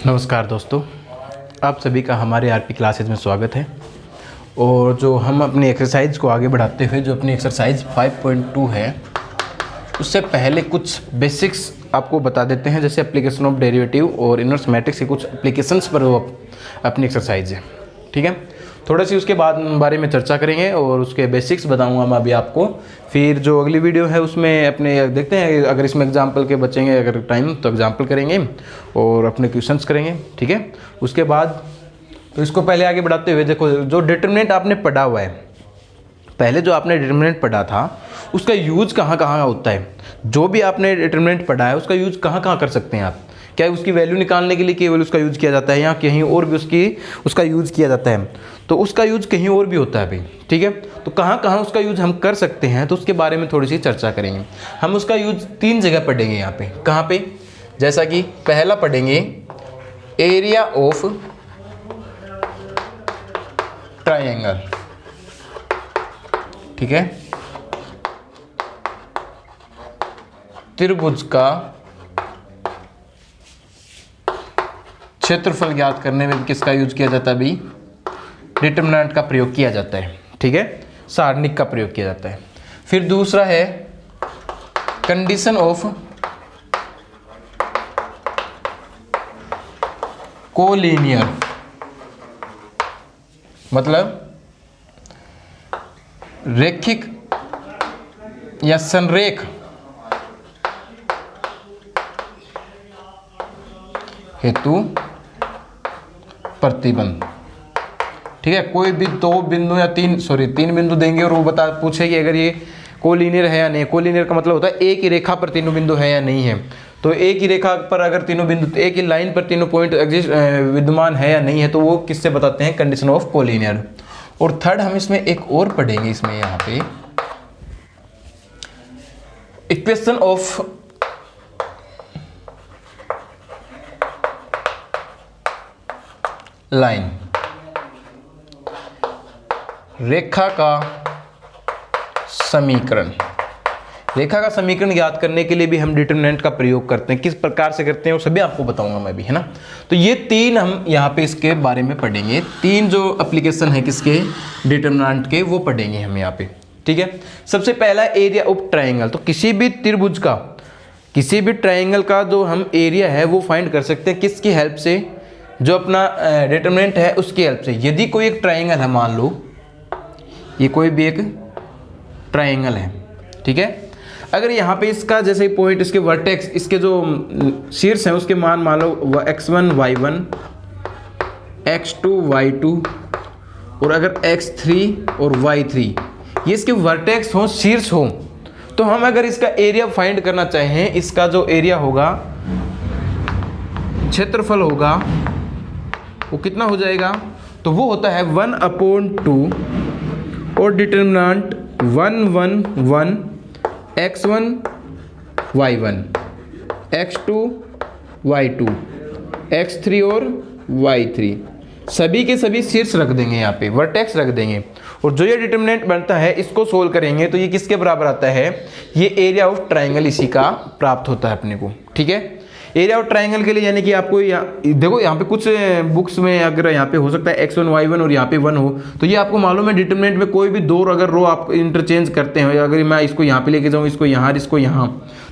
नमस्कार दोस्तों, आप सभी का हमारे आरपी क्लासेज में स्वागत है। और जो हम अपनी एक्सरसाइज को आगे बढ़ाते हुए जो अपनी एक्सरसाइज 5.2 है उससे पहले कुछ बेसिक्स आपको बता देते हैं, जैसे एप्लीकेशन ऑफ डेरिवेटिव और इनवर्स मैट्रिक्स के कुछ एप्लीकेशंस पर वो अपनी एक्सरसाइज है। ठीक है, थोड़ा सी उसके बाद बारे में चर्चा करेंगे और उसके बेसिक्स बताऊंगा मैं अभी आपको। फिर जो अगली वीडियो है उसमें अपने देखते हैं, अगर इसमें एग्जाम्पल के बचेंगे अगर टाइम तो एग्जाम्पल करेंगे और अपने क्वेश्चंस करेंगे। ठीक है, उसके बाद तो इसको पहले आगे बढ़ाते हुए देखो, जो डिटरमिनेंट आपने पढ़ा हुआ है, पहले जो आपने डिटरमिनेंट पढ़ा था उसका यूज कहाँ कहाँ होता है। जो भी आपने डिटरमिनेंट पढ़ा है उसका यूज कहाँ कहाँ कर सकते हैं आप। क्या उसकी वैल्यू निकालने के लिए केवल उसका यूज़ किया जाता है या कहीं और भी उसका यूज़ किया जाता है? तो उसका यूज़ कहीं और भी होता है भाई। ठीक है, तो कहाँ कहाँ उसका यूज़ हम कर सकते हैं तो उसके बारे में थोड़ी सी चर्चा करेंगे। हम उसका यूज़ 3 जगह पढ़ेंगे यहाँ पे। कहाँ पे? जैसा कि पहला पढ़ेंगे एरिया ऑफ ट्राइंगल। ठीक है, त्रिभुज का क्षेत्रफल ज्ञात करने में किसका यूज किया जाता है भाई? डिटरमिनेंट का प्रयोग किया जाता है। ठीक है, सारणिक का प्रयोग किया जाता है। फिर दूसरा है कंडीशन ऑफ कोलिनियर, मतलब रैखिक या संरेख हेतु प्रतिबंध। ठीक है, कोई भी 2 बिंदु या 3 बिंदु देंगे और वो पूछे कि अगर ये कोलिनियर है या नहीं। कोलिनियर का मतलब होता है एक ही रेखा पर तीनों बिंदु है या नहीं है। तो एक ही रेखा पर अगर तीनों बिंदु, एक ही लाइन पर तीनों पॉइंट विद्यमान है या नहीं है, तो वो किससे बताते हैं? Condition of collinear. और थर्ड हम इसमें एक और पढ़ेंगे, इसमें यहाँ पे इक्वेशन ऑफ लाइन, रेखा का समीकरण। रेखा का समीकरण ज्ञात करने के लिए भी हम डिटरमिनेंट का प्रयोग करते हैं। किस प्रकार से करते हैं वो सभी आपको बताऊंगा मैं भी, है ना। तो ये 3 हम यहाँ पे इसके बारे में पढ़ेंगे। 3 जो एप्लीकेशन है किसके? डिटरमिनेंट के, वो पढ़ेंगे हम यहाँ पे। ठीक है, सबसे पहला एरिया ऑफ ट्राइंगल। तो किसी भी त्रिभुज का, किसी भी ट्राइंगल का जो हम एरिया है वो फाइंड कर सकते हैं किसकी हेल्प से? जो अपना डिटरमिनेंट है उसकी हेल्प से। यदि कोई एक ट्राइंगल है, मान लो ये कोई भी एक ट्राइंगल है, ठीक है, अगर यहाँ पे इसका जैसे पॉइंट, इसके वर्टेक्स, इसके जो शीर्ष हैं उसके मान लो x1 y1, x2 y2 और अगर x3 और y3 ये इसके वर्टेक्स हों, शीर्ष हों, तो हम अगर इसका एरिया फाइंड करना चाहें, इसका जो एरिया होगा, क्षेत्रफल होगा, वो कितना हो जाएगा? तो वो होता है 1/2 और determinant 1 1 1 x1 y1, x2 y2, x3 और y3, सभी के सभी शीर्ष रख देंगे, यहाँ पे वर्टेक्स रख देंगे। और जो ये डिटरमिनेंट बनता है इसको सोल्व करेंगे तो ये किसके बराबर आता है? ये एरिया ऑफ ट्राइंगल इसी का प्राप्त होता है अपने को। ठीक है, एरिया ऑफ ट्राइंगल के लिए यानी कि आपको देखो यहाँ पे कुछ बुक्स में अगर यहाँ पे हो सकता है x1 y1 और यहाँ पे 1 हो, तो ये आपको मालूम है डिटरमिनेंट में कोई भी 2 अगर रो आप इंटरचेंज करते हैं, अगर मैं इसको यहाँ पे लेके जाऊँ, इसको यहाँ,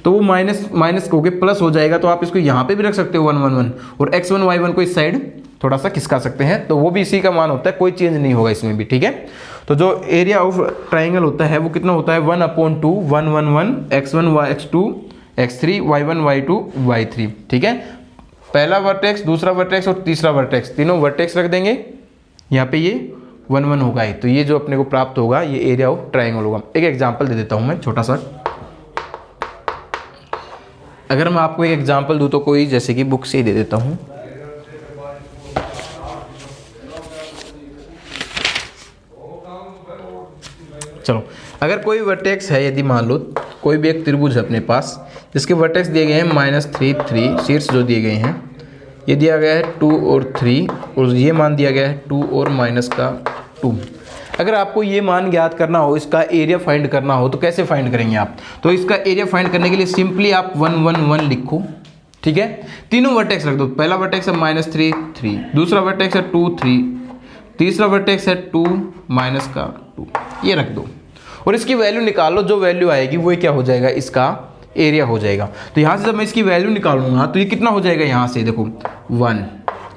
तो वो माइनस होके प्लस हो जाएगा। तो आप इसको यहाँ पे भी रख सकते हो 1 1 1 और x1 y1 को इस साइड थोड़ा सा खिसका सकते हैं, तो वो भी इसी का मान होता है, कोई चेंज नहीं होगा इसमें भी। ठीक है, तो जो एरिया ऑफ ट्राइंगल होता है वो कितना होता है? 1/2 1 1 1 x1 x2 x3 y1 y2 y3। ठीक है, पहला वर्टेक्स, दूसरा वर्टेक्स और तीसरा वर्टेक्स, तीनों वर्टेक्स रख देंगे। यहाँ पे ये 1 1 होगा ही, तो ये जो अपने को प्राप्त होगा ये एरिया ऑफ ट्राइंगल होगा। एक एग्जांपल दे देता हूँ मैं छोटा सा। अगर मैं आपको एक एग्जांपल दूँ तो कोई, जैसे कि बुक से ही दे देता हूँ। चलो, अगर कोई वर्टेक्स है, यदि मान लो कोई भी एक त्रिभुज है अपने पास जिसके वर्टेक्स दिए गए हैं -3 3, शीर्ष जो दिए गए हैं ये दिया गया है 2 और 3 और ये मान दिया गया है 2 और -2। अगर आपको ये मान ज्ञात करना हो, इसका एरिया फाइंड करना हो, तो कैसे फाइंड करेंगे आप? तो इसका एरिया फाइंड करने के लिए सिंपली आप 1 1 1 लिखो। ठीक ठीक है। तीनों वर्टेक्स रख दो, पहला वर्टेक्स है -3 3, दूसरा वर्टेक्स है 2 3, तीसरा वर्टेक्स है 2 -2, ये रख दो और इसकी वैल्यू निकालो। जो वैल्यू आएगी वो क्या हो जाएगा, इसका एरिया हो जाएगा। तो यहाँ से जब मैं इसकी वैल्यू निकालूंगा तो ये कितना हो जाएगा, यहाँ से देखो 1,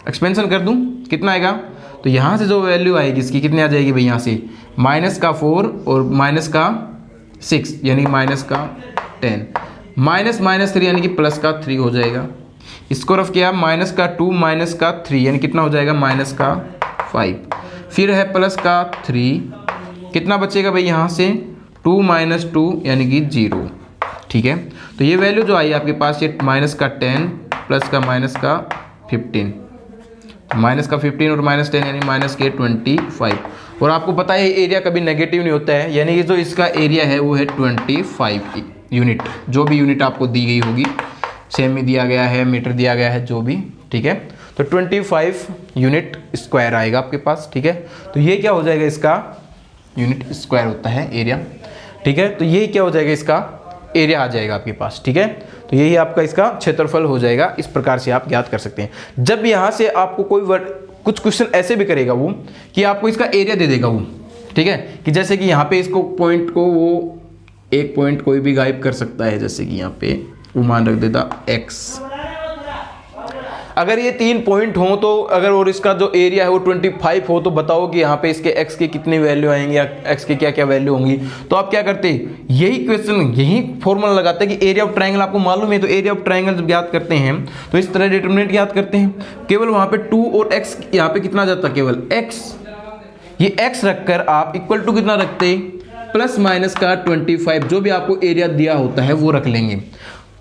एक्सपेंशन कर दूँ कितना आएगा, तो यहाँ से जो वैल्यू आएगी इसकी कितनी आ जाएगी भाई, यहाँ से -4 और -6 यानी -10, -3 यानी कि +3 हो जाएगा। इसको रफ किया -2 -3 यानी कितना हो जाएगा, -5, फिर है +3, कितना बचेगा भाई यहाँ से 2 -2 यानी कि 0, ठीक है। तो ये वैल्यू जो आई आपके पास ये -10 +-15, -15 और -10 यानी -25। और आपको पता है एरिया कभी नेगेटिव नहीं होता है, यानी कि जो इसका एरिया है वो है 25 यूनिट, जो भी यूनिट आपको दी गई होगी, सेमी दिया गया है, मीटर दिया गया है, जो भी, ठीक है। तो 25 यूनिट स्क्वायर आएगा आपके पास, ठीक है। तो ये क्या हो जाएगा, इसका यूनिट स्क्वायर होता है एरिया, ठीक है। तो ये क्या हो जाएगा, इसका एरिया आ जाएगा आपके पास, ठीक है। तो यही आपका इसका क्षेत्रफल हो जाएगा। इस प्रकार से आप ज्ञात कर सकते हैं। जब यहाँ से आपको कोई वर्ड, कुछ क्वेश्चन ऐसे भी करेगा वो कि आपको इसका एरिया दे देगा वो, ठीक है, कि जैसे कि यहाँ पे इसको पॉइंट को वो एक पॉइंट कोई भी गायब कर सकता है, जैसे कि यहाँ पे वो मान रख देता x। अगर ये 3 पॉइंट हो तो अगर, और इसका जो एरिया है वो 25 हो, तो बताओ कि यहाँ पे इसके x की कितनी वैल्यू आएंगी या x की क्या क्या वैल्यू होंगी। तो आप क्या करते, यही क्वेश्चन, यही फॉर्मूला लगाते हैं कि एरिया ऑफ ट्रायंगल आपको मालूम है, तो एरिया ऑफ ट्रायंगल जब ज्ञात करते हैं तो इस तरह डिटरमिनेंट ज्ञात करते हैं। केवल वहाँ पे 2 और x, यहाँ पे कितना जाता है, केवल x, ये x रखकर आप इक्वल टू कितना रखते, ±25, जो भी आपको एरिया दिया होता है वो रख लेंगे।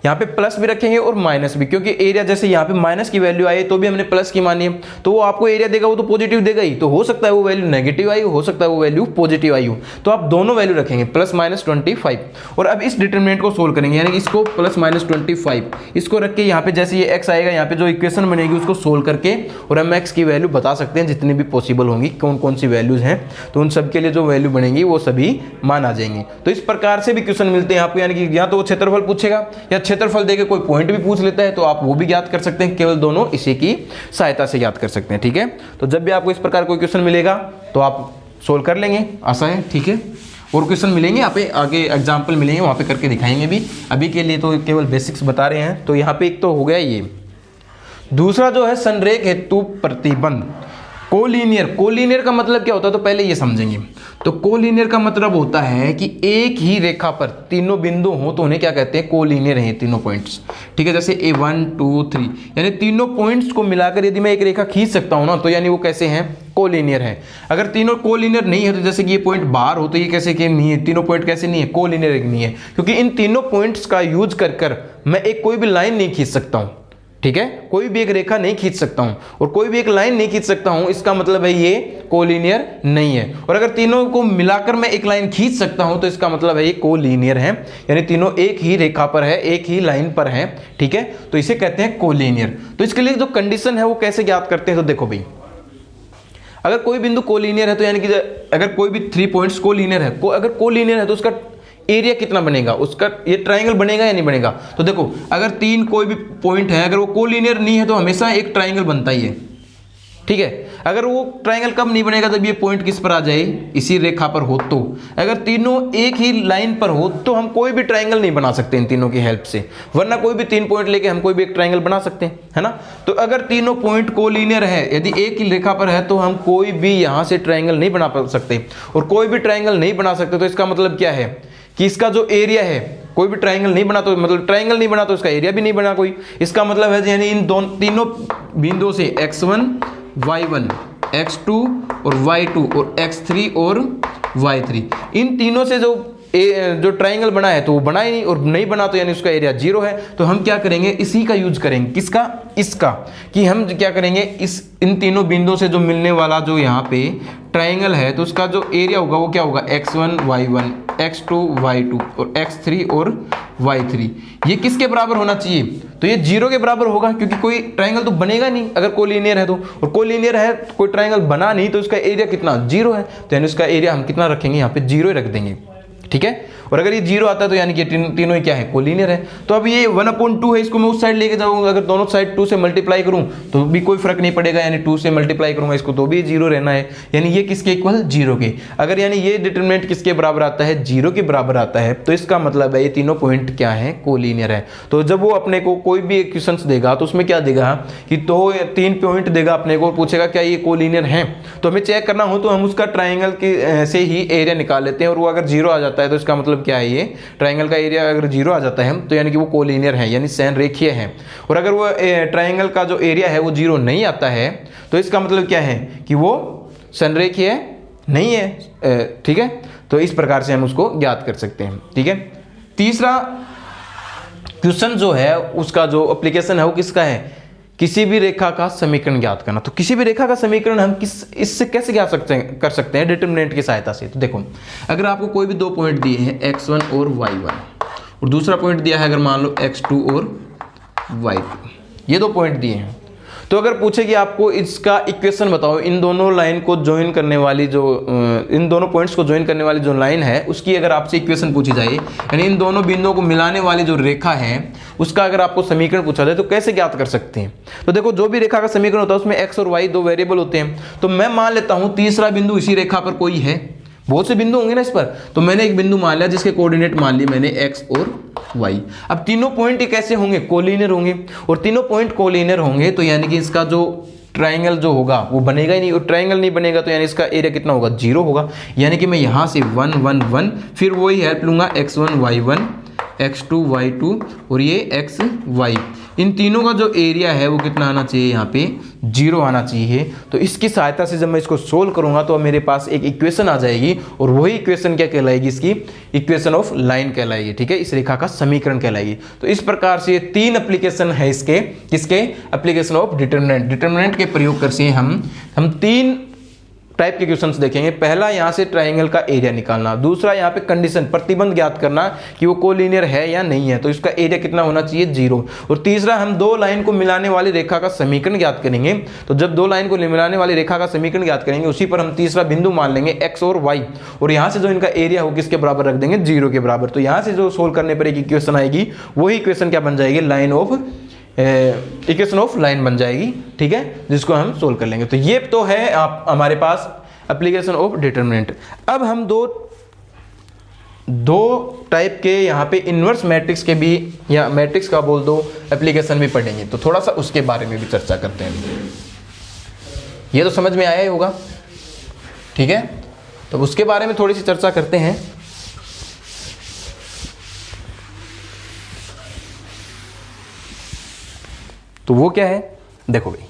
यहाँ पे प्लस भी रखेंगे और माइनस भी, क्योंकि एरिया जैसे यहाँ पे माइनस की वैल्यू आई तो भी हमने प्लस की मानी है, तो वो आपको एरिया देगा वो तो पॉजिटिव देगा ही, तो हो सकता है वो वैल्यू नेगेटिव आई हो सकता है वो वैल्यू पॉजिटिव आई हो। तो आप दोनों वैल्यू रखेंगे ±25। और अब इस डिटरमिनेंट को सोल्व करेंगे, यानी इसको ±25 इसको रख के यहाँ पे जैसे ये x आएगा, यहाँ पे जो इक्वेशन बनेगी उसको सोल्व करके और हम x की वैल्यू बता सकते हैं जितनी भी पॉसिबल होंगी, कौन कौन सी वैल्यूज हैं, तो उन सब के लिए जो वैल्यू बनेंगी वो सभी मान आ जाएंगे। तो इस प्रकार से भी क्वेश्चन मिलते हैं आपको, यानी कि या तो वो क्षेत्रफल पूछेगा या क्षेत्रफल देके कोई पॉइंट भी पूछ लेता है, तो आप वो भी ज्ञात कर सकते हैं। केवल दोनों इसी की सहायता से ज्ञात कर सकते हैं, ठीक है। तो जब भी आपको इस प्रकार कोई क्वेश्चन मिलेगा तो आप सोल्व कर लेंगे, आशा है, ठीक है। और क्वेश्चन मिलेंगे यहाँ पे, आगे एग्जाम्पल मिलेंगे, वहाँ पे करके दिखाएंगे भी। अभी के लिए तो केवल बेसिक्स बता रहे हैं। तो यहाँ पे एक तो हो गया ये, दूसरा जो है संरेख हेतु प्रतिबंध, कोलिनियर। कोलिनियर का मतलब क्या होता है तो पहले ये समझेंगे। तो कोलिनियर का मतलब होता है कि एक ही रेखा पर तीनों बिंदु हो तो उन्हें क्या कहते हैं, कोलिनियर हैं तीनों पॉइंट्स, ठीक है। जैसे A1 2 3 यानी तीनों पॉइंट्स को मिलाकर यदि मैं एक रेखा खींच सकता हूं ना, तो यानी वो कैसे हैं, कोलिनियर है। अगर तीनों कोलिनियर नहीं है, तो जैसे कि ये पॉइंट बाहर हो तो ये कैसे कि नहीं है, तीनों पॉइंट कैसे नहीं है, कोलिनियर नहीं है, क्योंकि इन तीनों पॉइंट्स का यूज कर मैं एक कोई भी लाइन नहीं खींच सकता हूं, ठीक है। कोई भी एक रेखा नहीं खींच सकता हूं और कोई भी एक लाइन नहीं खींच सकता हूं, इसका मतलब है ये कोलिनियर नहीं है। और अगर तीनों को मिलाकर मैं एक लाइन खींच सकता हूं तो इसका मतलब है ये कोलिनियर है, यानी तीनों एक ही रेखा पर है, एक ही लाइन पर है, ठीक है। तो इसे कहते हैं कोलिनियर। तो इसके लिए जो कंडीशन है वो कैसे ज्ञात करते हैं, तो देखो भाई, अगर कोई बिंदु कोलिनियर है तो यानी कि अगर कोई भी 3 पॉइंट्स कोलिनियर है, अगर कोलिनियर है तो उसका एरिया कितना बनेगा, उसका ये ट्रायंगल बनेगा या नहीं बनेगा। तो देखो अगर 3 कोई भी पॉइंट है, अगर वो कोलिनियर नहीं है तो हमेशा एक ट्रायंगल बनता ही है, ठीक है। अगर वो ट्रायंगल कब नहीं बनेगा, जब ये पॉइंट किस पर आ जाए, इसी रेखा पर हो। तो अगर तीनों एक ही लाइन पर हो तो हम कोई भी ट्रायंगल नहीं बना सकते इन तीनों की हेल्प से, वरना कोई भी 3 पॉइंट लेके हम कोई भी एक ट्रायंगल बना सकते हैं, है ना। तो अगर तीनों पॉइंट कोलिनियर है, यदि एक ही रेखा पर है, तो हम कोई भी यहाँ से ट्रायंगल नहीं बना सकते। और कोई भी ट्रायंगल नहीं बना सकते तो इसका मतलब क्या है कि इसका जो एरिया है, कोई भी ट्रायंगल नहीं बना तो मतलब ट्रायंगल नहीं बना तो इसका एरिया भी नहीं बना कोई। इसका मतलब है यानी इन तीनों बिंदुओं से x1 y1 x2 और y2 और x3 और y3, इन तीनों से जो ट्रायंगल बना है तो वो बना ही नहीं, और नहीं बना तो यानी उसका एरिया 0 है। तो हम क्या करेंगे, इसी का यूज करेंगे, किसका, इसका, कि हम क्या करेंगे, इन तीनों बिंदुओं से जो मिलने वाला जो यहाँ पे ट्रायंगल है तो उसका जो एरिया होगा वो क्या होगा, x1 y1 x2 y2 और x3 और y3। ये किसके बराबर होना चाहिए, तो ये 0 के बराबर होगा, क्योंकि कोई ट्रायंगल तो बनेगा नहीं अगर कोलिनियर है तो। और कोलिनियर है तो कोई ट्रायंगल बना नहीं तो उसका एरिया कितना, 0 है, तो यानी उसका एरिया हम कितना रखेंगे, यहाँ पे 0 रख देंगे, ठीक है। और अगर ये 0 आता है तो यानी कि तीनों ही क्या है, कोलिनियर है। तो अब ये 1/2 है, इसको मैं उस साइड लेके जाऊंगा, अगर दोनों साइड 2 से मल्टीप्लाई करूं तो भी कोई फर्क नहीं पड़ेगा, यानी 2 से मल्टीप्लाई करूंगा इसको तो भी 0 रहना है, यानी ये किसके इक्वल, 0 के। अगर यानी ये डिटरमिनेंट किसके बराबर आता है, 0 के बराबर आता है, तो इसका मतलब है ये तीनों पॉइंट क्या है, कोलिनियर है। तो जब वो अपने को कोई भी इक्वेशंस देगा तो उसमें क्या देगा कि तो 3 पॉइंट देगा अपने को, पूछेगा क्या ये कोलिनियर है, तो हमें चेक करना हो तो हम उसका ट्राइंगल के से ही एरिया निकाल लेते हैं, और वो अगर 0 आ जाता है तो इसका मतलब क्या है, ये ट्राइंगल का एरिया अगर 0 आ जाता है तो यानी कि वो कोलिनियर है, यानी संरेखीय है। और अगर वो ट्राइंगल का जो एरिया है वो 0 नहीं आता है तो इसका मतलब क्या है कि वो संरेखीय नहीं है। ठीक है, तो इस प्रकार से हम उसको ज्ञात कर सकते हैं। ठीक है, तीसरा क्वेश्चन जो है उसका जो एप्लीकेशन है वो किसका है, किसी भी रेखा का समीकरण ज्ञात करना। तो किसी भी रेखा का समीकरण हम इससे कैसे ज्ञात कर सकते हैं, डिटरमिनेंट की सहायता से। तो देखो, अगर आपको कोई भी 2 पॉइंट दिए हैं x1 और y1, और दूसरा पॉइंट दिया है अगर मान लो x2 और y2, ये 2 पॉइंट दिए हैं, तो अगर पूछे कि आपको इसका इक्वेशन बताओ, इन दोनों लाइन को ज्वाइन करने वाली जो इन दोनों पॉइंट्स को ज्वाइन करने वाली जो लाइन है उसकी अगर आपसे इक्वेशन पूछी जाए, यानी इन दोनों बिंदुओं को मिलाने वाली जो रेखा है उसका अगर आपको समीकरण पूछा जाए तो कैसे ज्ञात कर सकते हैं। तो देखो, जो भी रेखा का समीकरण होता है उसमें x और y 2 वेरिएबल होते हैं। तो मैं मान लेता हूं तीसरा बिंदु इसी रेखा पर कोई है, बहुत से बिंदु होंगे ना इस पर, तो मैंने एक बिंदु मान लिया जिसके कोऑर्डिनेट मान लिए मैंने x और y। अब तीनों पॉइंट कैसे होंगे, कोलिनियर होंगे, और तीनों पॉइंट कोलिनियर होंगे तो यानी कि इसका जो ट्राइंगल जो होगा वो बनेगा ही नहीं, और ट्राइंगल नहीं बनेगा तो यानी इसका एरिया कितना होगा, 0 होगा। यानी कि मैं यहाँ से 1 1 1 फिर वही हेल्प लूंगा x1 y1 x2 y2 और ये x y, इन तीनों का जो एरिया है वो कितना आना चाहिए, यहाँ पे 0 आना चाहिए। तो इसकी सहायता से जब मैं इसको सोल्व करूंगा तो मेरे पास एक इक्वेशन आ जाएगी, और वही इक्वेशन क्या कहलाएगी, इसकी इक्वेशन ऑफ लाइन कहलाएगी। ठीक है, इस रेखा का समीकरण कहलाएगी। तो इस प्रकार से 3 एप्लीकेशन है इसके, किसके, एप्लीकेशन ऑफ डिटरमिनेंट। डिटरमिनेंट के प्रयोग करके हम 3 टाइप के क्वेश्चंस देखेंगे। पहला यहाँ से ट्राइंगल का एरिया निकालना, दूसरा यहाँ पे कंडीशन, प्रतिबंध ज्ञात करना कि वो कोलिनियर है या नहीं है, तो इसका एरिया कितना होना चाहिए, 0। और तीसरा हम 2 लाइन को मिलाने वाली रेखा का समीकरण ज्ञात करेंगे। तो जब 2 लाइन को मिलाने वाली रेखा का समीकरण ज्ञात करेंगे उसी पर हम तीसरा बिंदु मान लेंगे x और y, और यहाँ से जो इनका एरिया हो किसके बराबर रख देंगे, 0 के बराबर। तो यहाँ से जो सोल्व करने पर एक इक्वेशन आएगी, वही इक्वेशन क्या बन जाएगी, line of equation of line बन जाएगी। ठीक है, जिसको हम सोल्व कर लेंगे। तो ये तो है आप हमारे पास एप्लीकेशन ऑफ डिटरमिनेंट। अब हम दो टाइप के यहाँ पे इनवर्स मैट्रिक्स के भी, या मैट्रिक्स का बोल दो, एप्लीकेशन भी पढ़ेंगे, तो थोड़ा सा उसके बारे में भी चर्चा करते हैं। ये तो समझ में आया ही होगा, ठीक है, तो उसके बारे में थोड़ी सी चर्चा करते हैं। तो वो क्या है, देखो भाई,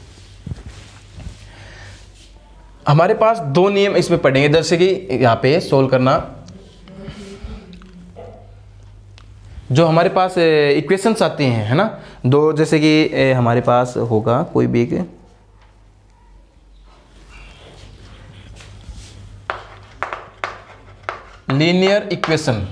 हमारे पास 2 नियम इसमें पढ़ेंगे, जैसे कि यहाँ पे सोल्व करना, जो हमारे पास इक्वेशंस आते हैं, है ना, 2, जैसे कि हमारे पास होगा कोई भी एक लीनियर इक्वेशन,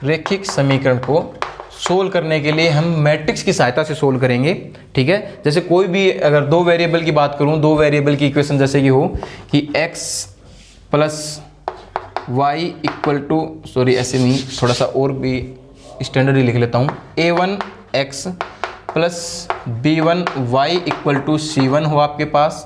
रैखिक समीकरण को सोल्व करने के लिए हम मैट्रिक्स की सहायता से सोल्व करेंगे। ठीक है, जैसे कोई भी अगर 2 वेरिएबल की बात करूं, 2 वेरिएबल की इक्वेशन जैसे कि हो कि x plus y equal to, sorry ऐसे नहीं, थोड़ा सा और भी स्टैंडर्ड ही लिख लेता हूं, a1x plus b1y equal to c1 हो आपके पास,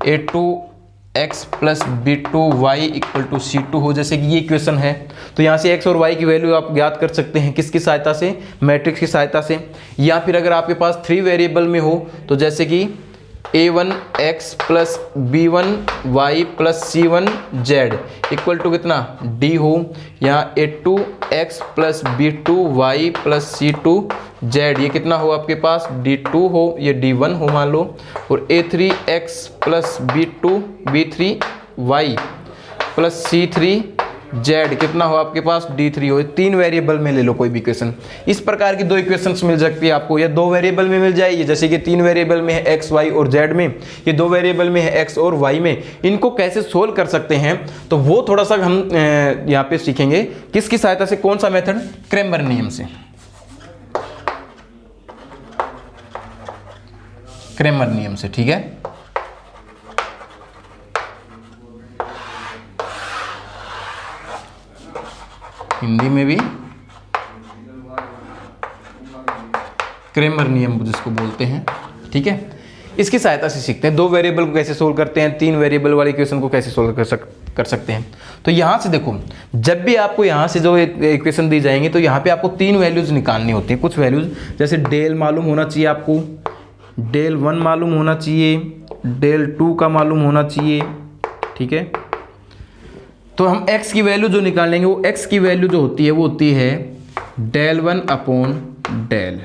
a2x plus b2y equal to c2 हो, जैसे कि ये इक्वेशन है। तो यहाँ से x और y की वैल्यू आप ज्ञात कर सकते हैं किसकी सहायता से, मैट्रिक्स की सहायता से। या फिर अगर आपके पास 3 वेरिएबल में हो तो जैसे कि a1x plus b1y plus c1z equal to कितना, d हो, या a2x plus b2y plus c2z ये कितना हो आपके पास, d2 हो, ये d1 हो मान लो, और a3x plus b3y plus c3z कितना हो आपके पास, d3 हो। 3 वेरिएबल में ले लो कोई भी इक्वेशन, इस प्रकार की 2 इक्वेशंस मिल सकती है आपको, या 2 वेरिएबल में मिल जाएगी, जैसे कि 3 वेरिएबल में है x, y और z में, ये 2 वेरिएबल में है x और y में। इनको कैसे सोल्व कर सकते हैं तो वो थोड़ा सा हम यहाँ पे सीखेंगे, किसकी सहायता से, कौन सा मेथड, क्रैमर नियम से, क्रैमर नियम से। ठीक है, हिंदी में भी क्रैमर नियम जिसको बोलते हैं, ठीक है। इसकी सहायता से सीखते हैं 2 वेरिएबल को कैसे सोल्व करते हैं, 3 वेरिएबल वाले इक्वेशन को कैसे सोल्व कर सकते हैं। तो यहाँ से देखो, जब भी आपको यहाँ से जो इक्वेशन दी जाएंगी तो यहाँ पे आपको 3 वैल्यूज निकालनी होती हैं। कुछ वैल्यूज जैसे डेल मालूम होना चाहिए आपको, डेल 1 मालूम होना चाहिए, डेल 2 का मालूम होना चाहिए, ठीक है। तो हम x की वैल्यू जो निकाल लेंगे वो x की वैल्यू जो होती है वो होती है डेल 1 अपॉन डेल,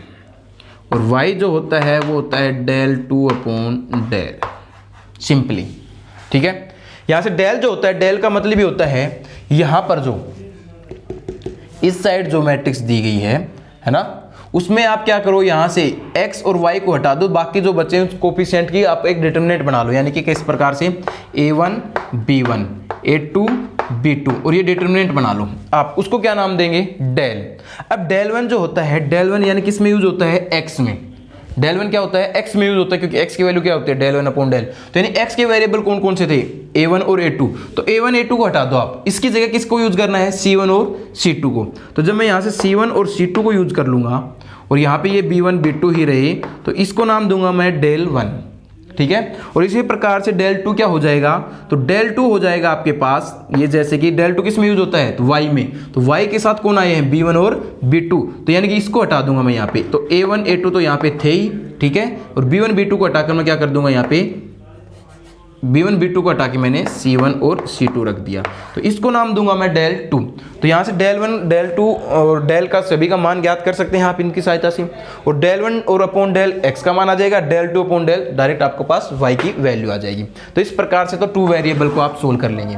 और y जो होता है वो होता है डेल 2 अपॉन डेल, सिंपली, ठीक है। यहाँ से डेल जो होता है, डेल का मतलब ही होता है यहाँ पर जो इस साइड जो मैट्रिक्स दी गई है ना, उसमें आप क्या करो, यहाँ से x और y को हटा दो, बाकी जो बचे उस कोफिशिएंट की आप एक डिटरमिनेंट बना लो, यानी कि किस प्रकार से a1 b1 a2 b2 और ये डिटरमिनेंट बना लो। आप उसको क्या नाम देंगे, डेल। अब डेल 1 जो होता है, डेल 1 यानी किस में यूज होता है, x में। डेल 1 क्या होता है, x में यूज होता है, क्योंकि x की वैल्यू क्या होती है, डेल 1 अपॉन डेल। तो यानी x के वेरिएबल कौन कौन से थे, a1 और a2। तो a1 a2 को हटा दो आप, इसकी जगह किसको यूज करना है, c1 और c2 को। तो जब मैं यहाँ से c1 और c2 को यूज कर लूंगा और यहाँ पे ये b1 b2 ही रहे, तो इसको नाम दूंगा मैं डेल 1, ठीक है। और इसी प्रकार से डेल 2 क्या हो जाएगा, तो डेल 2 हो जाएगा आपके पास, ये जैसे कि डेल 2 किस में यूज होता है, तो y में। तो y के साथ कौन आए हैं, b1 और b2, तो यानी कि इसको हटा दूंगा मैं यहाँ पे। तो a1 a2 तो यहाँ पे थे ही, ठीक है। और b1 b2 को हटाकर मैं क्या कर दूंगा, यहाँ पे b1 b2 को हटा के मैंने c1 और c2 रख दिया, तो इसको नाम दूंगा मैं डेल 2। तो यहाँ से डेल 1 डेल 2 और डेल का सभी का मान ज्ञात कर सकते हैं आप इनकी सहायता से। और डेल 1 और अपॉन डेल x का मान आ जाएगा, डेल 2 अपॉन डेल डायरेक्ट आपको पास y की वैल्यू आ जाएगी। तो इस प्रकार से तो 2 वेरिएबल को आप सोल्व कर लेंगे।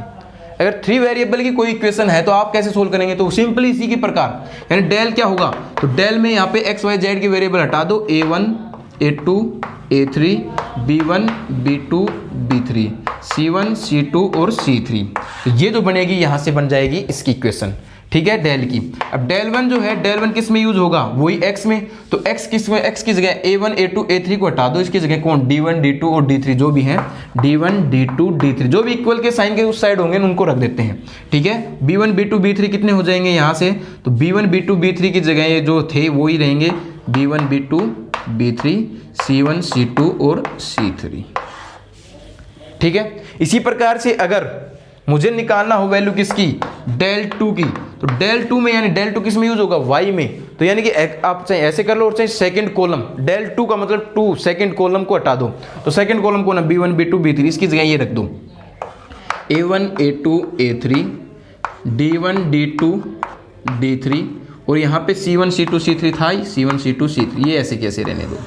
अगर 3 वेरिएबल की कोई इक्वेशन है तो आप कैसे सोल्व करेंगे, तो सिंपली इसी के प्रकार, यानी डेल क्या होगा, तो डेल में यहाँ पे x y z की वेरिएबल हटा दो, a1 a2 a3 b1 b2 b3 c1 c2 और c3। तो ये जो बनेगी यहाँ से बन जाएगी इसकी इक्वेशन, ठीक है, डेल की। अब डेल 1 जो है, डेल 1 किस में यूज होगा, वही x में। तो x किस में, x की जगह a1 a2 a3 को हटा दो, इसकी जगह कौन, d1 d2 और d3 जो भी हैं, d1 d2 d3 जो भी इक्वल के साइन के उस साइड होंगे उनको रख देते हैं, ठीक है। b1 b2 b3 कितने हो जाएंगे यहाँ से, तो b1 b2 b3 की जगह ये जो थे वो ही रहेंगे, b1 b2 b3 c1 c2 और c3, ठीक है। इसी प्रकार से अगर मुझे निकालना हो वैल्यू किसकी, डेल 2 की, तो डेल 2 में, यानी डेल 2 किस में यूज होगा, y में। तो यानी कि आप चाहे ऐसे कर लो और चाहे सेकंड कॉलम, डेल 2 का मतलब 2 सेकंड कॉलम को हटा दो, तो सेकंड कॉलम को ना b1 b2 b3, इसकी जगह ये रख दो a1 a2 a3 d1 d2 d3 और यहाँ पे c1 c2 c3 था, c1 c2 c3, ये ऐसे कैसे रहने दो।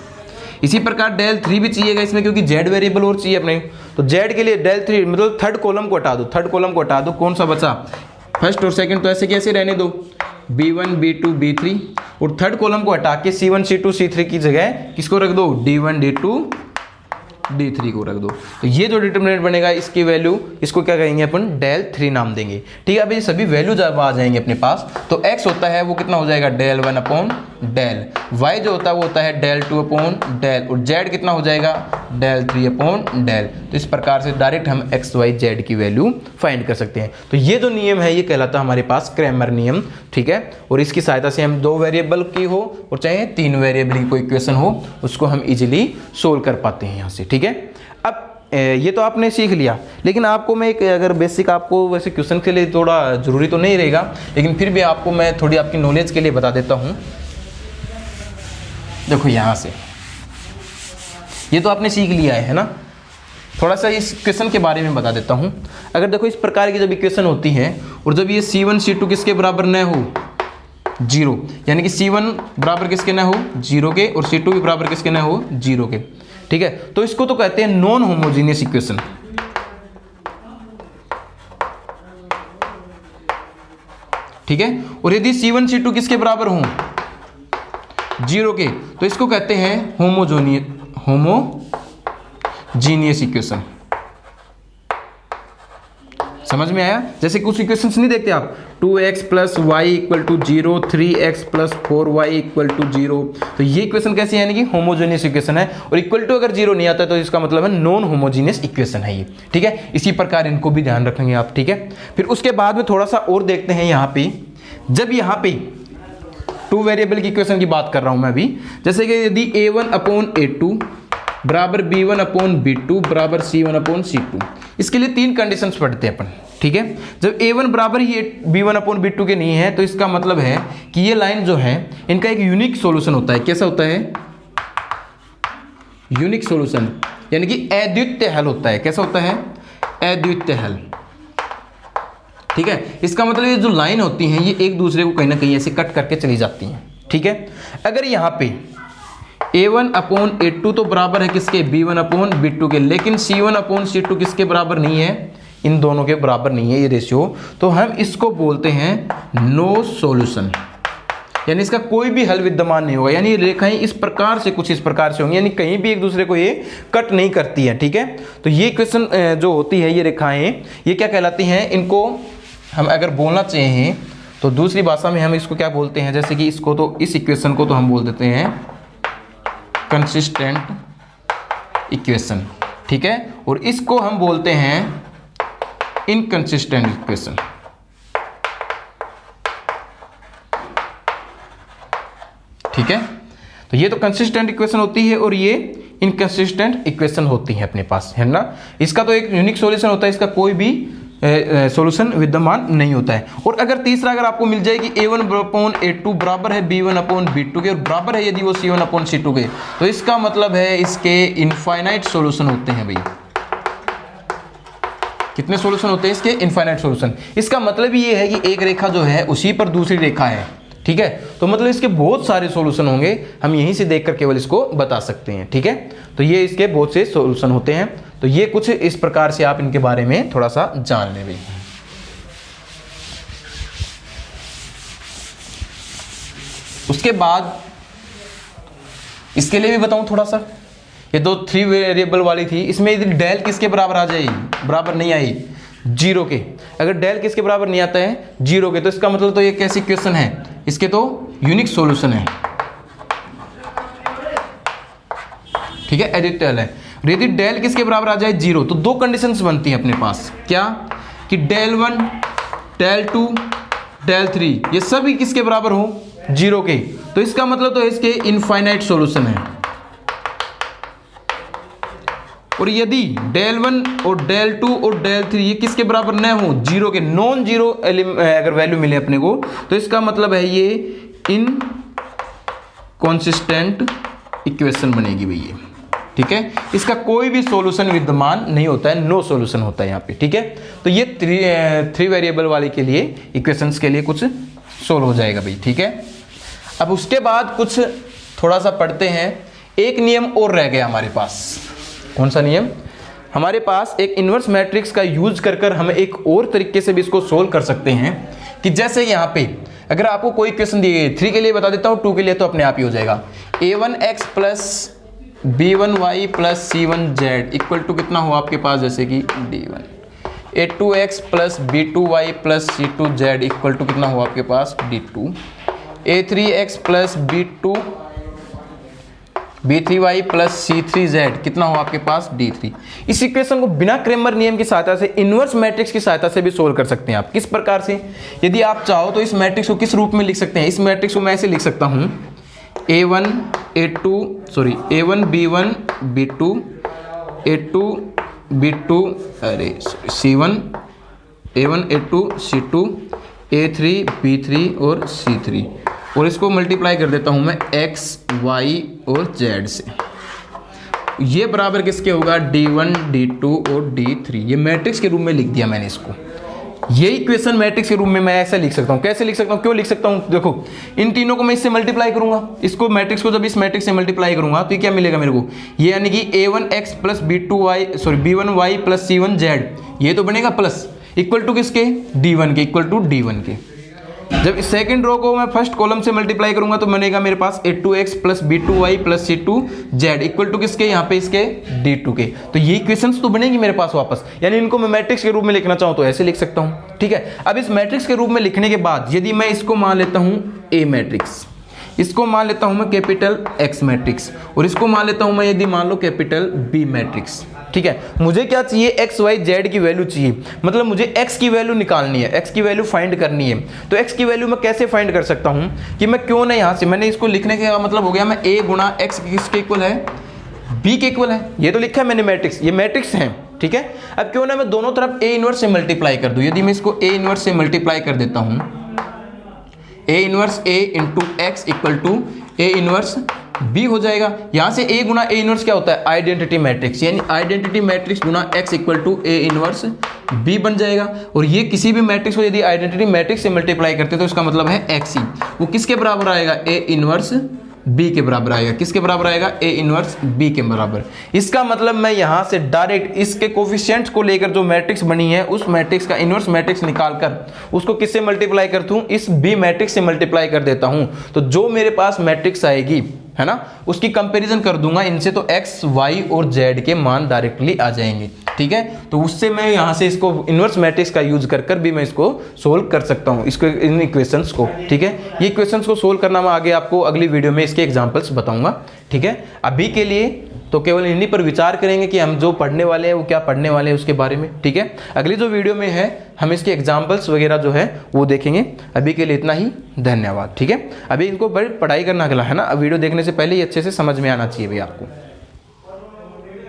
इसी प्रकार डेल 3 भी चाहिएगा इसमें, क्योंकि z वेरिएबल और चाहिए अपने। तो z के लिए डेल 3 मतलब थर्ड कॉलम को हटा दो, थर्ड कॉलम को हटा दो, कौन सा बचा, फर्स्ट और सेकंड, तो ऐसे कैसे रहने दो, b1 b2 b3 और थर्ड कॉलम को हटा के c1 c2 c3 की जगह किसको रख दो, d1 d2 d3 को रख दो। तो ये जो डिटरमिनेंट बनेगा इसकी वैल्यू, इसको क्या कहेंगे अपन, डेल 3 नाम देंगे, ठीक है। अब ये सभी वैल्यू जब आ जाएंगे अपने पास, तो x होता है वो कितना हो जाएगा, डेल 1 अपॉन डेल, y जो होता है वो होता है डेल 2 अपॉन डेल, और z कितना हो जाएगा, डेल 3 अपॉन डेल। तो इस प्रकार से डायरेक्ट हम x y z की वैल्यू फाइंड कर सकते हैं। तो ये जो नियम है ये कहलाता है हमारे पास क्रैमर नियम, ठीक है। और इसकी सहायता से हम 2 वेरिएबल की हो और चाहे 3 वेरिएबल की कोई इक्वेशन हो उसको हम इजीली सोल्व कर पाते हैं यहाँ से, ठीक है। अब ये तो आपने सीख लिया, लेकिन आपको मैं एक अगर बेसिक, आपको वैसे क्वेश्चन के लिए थोड़ा ज़रूरी तो नहीं रहेगा, लेकिन फिर भी आपको मैं थोड़ी आपकी नॉलेज के लिए बता देता हूँ। देखो यहाँ से ये तो आपने सीख लिया है ना, थोड़ा सा इस क्वेश्चन के बारे में बता देता हूँ। अगर देखो इस प्रकार की जब इक्वेशन होती है और जब ये c1 c2 किसके बराबर न हो, 0, यानी कि c1 बराबर किसके न हो, 0 के, और c2 भी बराबर किसके न हो, 0 के, ठीक है। तो इसको तो कहते हैं नॉन होमोजीनियस इक्वेशन, ठीक है। और यदि c1 c2 किसके बराबर हों, 0 के, तो इसको कहते हैं होमोजीनियस इक्वेशन। समझ में आया? जैसे कुछ इक्वेशंस नहीं देखते आप, 2x plus y equal to 0, 3x plus 4y equal to 0, तो ये इक्वेशन कैसी है, यानी कि होमोजेनियस इक्वेशन है। और इक्वल टू अगर 0 नहीं आता तो इसका मतलब है नॉन होमोजेनियस इक्वेशन है ये, ठीक है। इसी प्रकार इनको भी ध्यान रखेंगे आप, ठीक है। फिर उसके बाद में थोड़ा सा और देखते हैं यहाँ पे, जब यहाँ पे टू वेरिएबल की इक्वेशन की बात कर रहा हूं मैं अभी, जैसे कि यदि a1/a2 बराबर b1/b2 बराबर c1/c2, इसके लिए 3 कंडीशंस पढ़ते हैं अपन, ठीक है। जब a1 बराबर ही b1/b2 के नहीं है तो इसका मतलब है कि ये लाइन जो है इनका एक यूनिक सॉल्यूशन होता है। कैसा होता है? यूनिक सॉल्यूशन, यानी कि अद्वितीय हल होता है। कैसा होता है? अद्वितीय हल, ठीक है। इसका मतलब ये जो लाइन होती हैं ये एक दूसरे को कहीं ना कहीं ऐसे कट करके चली जाती हैं, ठीक है। अगर यहाँ पे a1/a2 तो बराबर है किसके? b1/b2 के, लेकिन c1/c2 किसके बराबर नहीं है? इन दोनों के बराबर नहीं है ये रेशियो, तो हम इसको बोलते हैं नो सॉल्यूशन, यानी इसका कोई भी हल विद्यमान नहीं होगा। यानी ये रेखाएं इस प्रकार से, कुछ इस प्रकार से होंगी, यानी कहीं भी एक दूसरे को ये कट नहीं करती है, ठीक है। तो ये क्वेश्चन जो होती है, ये रेखाएं, ये क्या कहलाती हैं? इनको हम अगर बोलना चाहिए तो दूसरी भाषा में हम इसको क्या बोलते हैं? जैसे कि इसको तो, इस इक्वेशन को तो हम बोल देते हैं कंसिस्टेंट इक्वेशन, ठीक है। और इसको हम बोलते हैं इनकंसिस्टेंट इक्वेशन, ठीक है। तो ये तो कंसिस्टेंट इक्वेशन होती है और ये इनकंसिस्टेंट इक्वेशन होती है अपने पास, है ना। इसका तो एक यूनिक सॉल्यूशन होता है, इसका कोई भी सॉल्यूशन विद्यमान नहीं होता है। और अगर तीसरा अगर आपको मिल जाए कि a1/a2 बराबर है b1/b2 के और बराबर है यदि वो c1/c2 के, तो इसका मतलब है इसके इनफाइनाइट सॉल्यूशन होते हैं भाई। कितने सॉल्यूशन होते हैं इसके? Infinite solution. इसका मतलब ये है कि एक रेखा जो है उसी पर दूसरी रेखा है, ठीक है। तो मतलब इसके बहुत सारे सॉल्यूशन होंगे, हम यहीं से देखकर केवल इसको बता सकते हैं, ठीक है। तो ये इसके बहुत से सॉल्यूशन होते हैं। तो ये कुछ इस प्रकार से आप इनके बारे में थोड़ा सा जान लें। उसके बाद इसके लिए भी बताऊं थोड़ा सा, ये दो 3 वेरिएबल वाली थी, इसमें यदि डेल किसके बराबर आ जाएगी? बराबर नहीं आई, 0 के। अगर डेल किसके बराबर नहीं आता है? 0 के, तो इसका मतलब तो ये कैसी इक्वेशन है? इसके तो यूनिक सॉल्यूशन है, ठीक है, अद्वितीय हल है। यदि डेल किसके बराबर आ जाए? 0, तो 2 कंडीशंस बनती हैं अपने पास। क्या? कि डेल 1, डेल 2, डेल 3 ये सभी किसके बराबर हो? 0 के। तो इसका मतलब तो इसके इनफाइनाइट सॉल्यूशन है। और यदि डेल 1 और डेल 2 और डेल 3 ये किसके बराबर न हो? 0 के, नॉन जीरो अगर वैल्यू मिले अपने को, तो इसका मतलब है ये इनकंसिस्टेंट इक्वेशन बनेगी भैया, ठीक है। इसका कोई भी सॉल्यूशन विद्यमान नहीं होता है, नो सॉल्यूशन होता है यहाँ पे, ठीक है। तो ये 3 वेरिएबल वाले के लिए, इक्वेशंस के लिए कुछ सोल्व हो जाएगा भाई, ठीक है। अब उसके बाद कुछ थोड़ा सा पढ़ते हैं। एक नियम और रह गया हमारे पास। कौन सा नियम? हमारे पास एक इन्वर्स मैट्रिक्स का यूज कर हम एक और तरीके से भी इसको सोल्व कर सकते हैं। कि जैसे यहाँ पे अगर आपको कोई क्वेश्चन दिए गए, 3 के लिए बता देता हूँ, 2 के लिए तो अपने आप ही हो जाएगा। a1x plus b1y plus c1z equal to कितना हो आपके पास? जैसे कि d1। a2x plus b2y plus c2z equal to कितना हो आपके पास? d2। a3x plus b3y plus c3z कितना हो आपके पास? d3। इस इक्वेशन को बिना क्रेमर नियम की सहायता से, इन्वर्स मैट्रिक्स की सहायता से भी सोल्व कर सकते हैं आप। किस प्रकार से? यदि आप चाहो तो इस मैट्रिक्स को किस रूप में लिख सकते हैं? इस मैट्रिक्स को मैं ऐसे लिख सकता हूं, a1 b1 b2 a2 b2 c1 a1 a2 c2 a3 b3 और c3, और इसको मल्टीप्लाई कर देता हूं मैं x y और z से। ये बराबर किसके होगा? d1 d2 और d3। ये मैट्रिक्स के रूप में लिख दिया मैंने इसको। ये इक्वेशन मैट्रिक्स के रूप में मैं ऐसे लिख सकता हूँ। कैसे लिख सकता हूँ? क्यों लिख सकता हूँ? देखो, इन तीनों को मैं इससे मल्टीप्लाई करूंगा, इसको मैट्रिक्स को जब इस मैट्रिक्स से मल्टीप्लाई करूंगा तो ये क्या मिलेगा मेरे को? ये यानी कि a1x plus b1y plus c1z, ये तो बनेगा प्लस, इक्वल टू किसके? d1 के, इक्वल टू d1 के। जब इस सेकंड रो को मैं फर्स्ट कॉलम से मल्टीप्लाई करूंगा तो बनेगा मेरे पास a2x plus b2y plus c2z equal to किसके? यहाँ पे इसके d2 के। तो ये इक्वेशंस तो बनेगी मेरे पास वापस, यानी इनको मैं मैट्रिक्स के रूप में लिखना चाहूँ तो ऐसे लिख सकता हूँ, ठीक है। अब इस मैट्रिक्स के रूप में लिखने के बाद यदि मैं इसको मान लेता हूँ A मैट्रिक्स, इसको मान लेता हूँ मैं कैपिटल X मैट्रिक्स, और इसको मान लेता हूँ मैं यदि मान लो कैपिटल B मैट्रिक्स, ठीक है, मुझे क्या चाहिए, एक्स वाई जेड की वैल्यू चाहिए, मतलब मुझे एक्स की वैल्यू निकालनी है, एक्स की वैल्यू फाइंड करनी है। तो एक्स की वैल्यू मैं कैसे फाइंड कर सकता हूं कि मैं क्यों ना यहां से, मैंने इसको लिखने का मतलब हो गया, मैं a गुणा एक्स किसके इक्वल है, b के इक्वल है, ये तो लिखा है मैंने मैट्रिक्स, ये मैट्रिक्स है, ठीक है। अब क्यों ना मैं दोनों तरफ a इनवर्स से मल्टीप्लाई कर दूं, यदि मैं इसको a इनवर्स से मल्टीप्लाई कर देता हूं, a inverse a into x equal to a inverse b हो जाएगा। यहां से a गुना a इनवर्स क्या होता है, आइडेंटिटी मैट्रिक्स, यानी आइडेंटिटी मैट्रिक्स गुना x equal to a inverse b बन जाएगा। और ये किसी भी मैट्रिक्स को यदि आइडेंटिटी मैट्रिक्स से मल्टीप्लाई करते तो इसका मतलब है x ही, वो किसके बराबर आएगा, a इनवर्स b के बराबर आएगा, किसके बराबर आएगा, a इनवर्स b के बराबर। इसका मतलब मैं यहां से डायरेक्ट इसके कोफिशिएंट्स को लेकर जो मैट्रिक्स बनी है उस मैट्रिक्स का इनवर्स मैट्रिक्स निकालकर उसको किससे मल्टीप्लाई करता हूं, इस b मैट्रिक्स से मल्टीप्लाई कर देता हूं। तो जो मेरे पास मैट्रिक्स आएगी है ना, उसकी कंपैरिजन कर दूंगा इनसे, तो x, y और z के मान डायरेक्टली आ जाएंगे, ठीक है। तो उससे मैं यहां से इसको इनवर्स मैट्रिक्स का यूज कर भी मैं इसको सोल्व कर सकता हूं, इसको इन इक्वेशंस को, ठीक है। ये इक्वेशंस को सोल्व करना मैं आगे आपको अगली वीडियो में इसके एग्जांपल्स बताऊंगा, ठीक है। अभी के लिए तो केवल इन्हीं पर विचार करेंगे कि हम जो पढ़ने वाले हैं वो क्या पढ़ने वाले हैं उसके बारे में, ठीक है। अगली जो वीडियो में है हम इसके एग्जाम्पल्स वगैरह जो है वो देखेंगे। अभी के लिए इतना ही, धन्यवाद, ठीक है। अभी इनको बड़ी पढ़ाई करना अगला है ना, अब वीडियो देखने से पहले ही अच्छे से समझ में आना चाहिए भाई आपको।